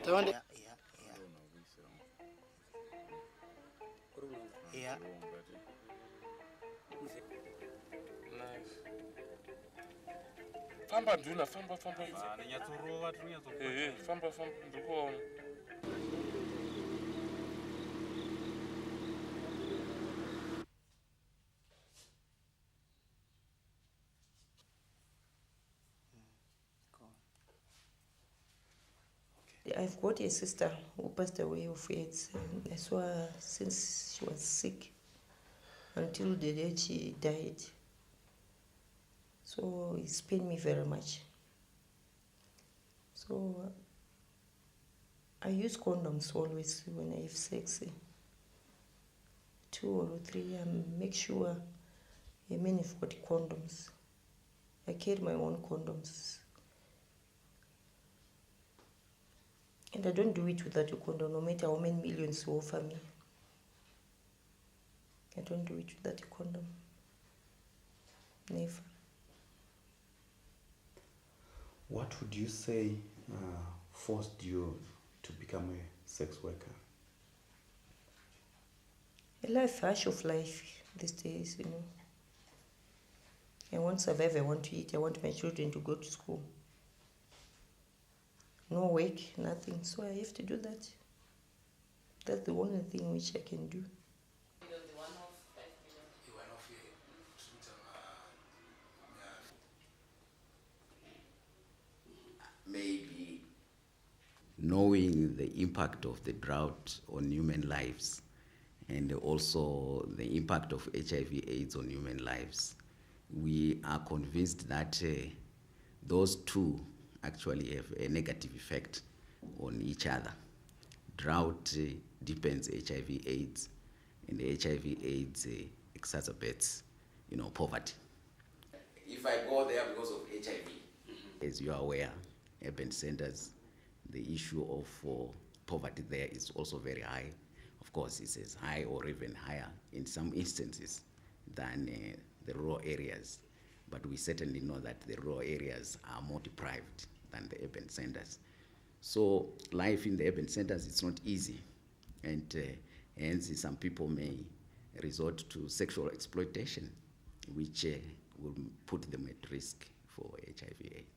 Yeah. Famba nduna famba ndikuona. I've got a sister who passed away of AIDS. I saw her since she was sick until the day she died. So it's pained me very much. So I use condoms always when I have sex. 2 or 3, make sure I mean I've got condoms. I carry my own condoms. And I don't do it without a condom, no matter how many millions you offer me. I don't do it without a condom. Never. What would you say forced you to become a sex worker? A life, rush of life these days, you know. I want to survive, I want to eat, I want my children to go to school. No work, nothing, so I have to do that. That's the only thing which I can do. Maybe knowing the impact of the drought on human lives and also the impact of HIV AIDS on human lives, we are convinced that those two actually have a negative effect on each other. Drought deepens HIV AIDS, and HIV AIDS exacerbates, poverty. If I go there because of HIV, as you are aware, urban centers, the issue of poverty there is also very high. Of course, it's as high or even higher in some instances than the rural areas. But we certainly know that the rural areas are more deprived than the urban centers. So life in the urban centers is not easy, and hence some people may resort to sexual exploitation, which will put them at risk for HIV/AIDS.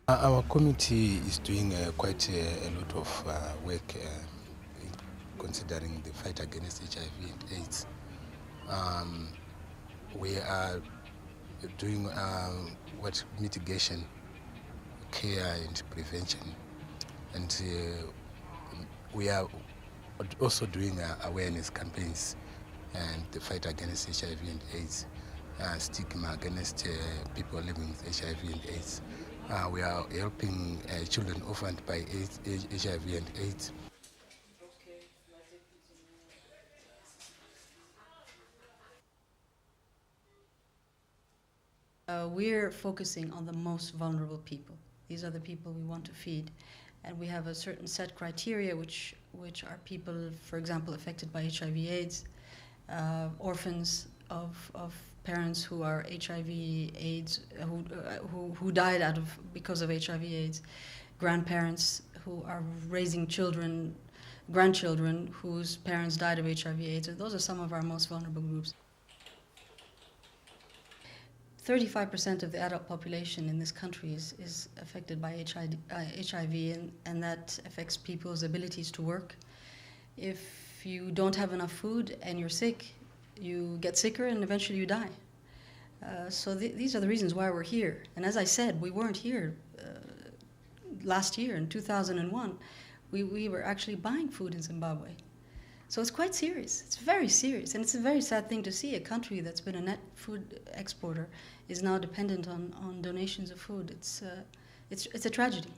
Our committee is doing quite a lot of work considering the fight against HIV and AIDS. We are doing mitigation, care and prevention, and we are also doing awareness campaigns and the fight against HIV and AIDS, stigma against people living with HIV and AIDS. We are helping children orphaned by HIV and AIDS. We're focusing on the most vulnerable people. These are the people we want to feed. And we have a certain set criteria, which are people, for example, affected by HIV/AIDS, orphans of parents who are HIV/AIDS, who died because of HIV/AIDS, grandparents who are raising children, grandchildren whose parents died of HIV/AIDS. And those are some of our most vulnerable groups. 35% of the adult population in this country is affected by HIV, and that affects people's abilities to work. If you don't have enough food and you're sick, you get sicker and eventually you die. So these are the reasons why we're here. And as I said, we weren't here last year in 2001. We were actually buying food in Zimbabwe. So it's quite serious. It's very serious. And it's a very sad thing to see. A country that's been a net food exporter is now dependent on donations of food. It's a tragedy.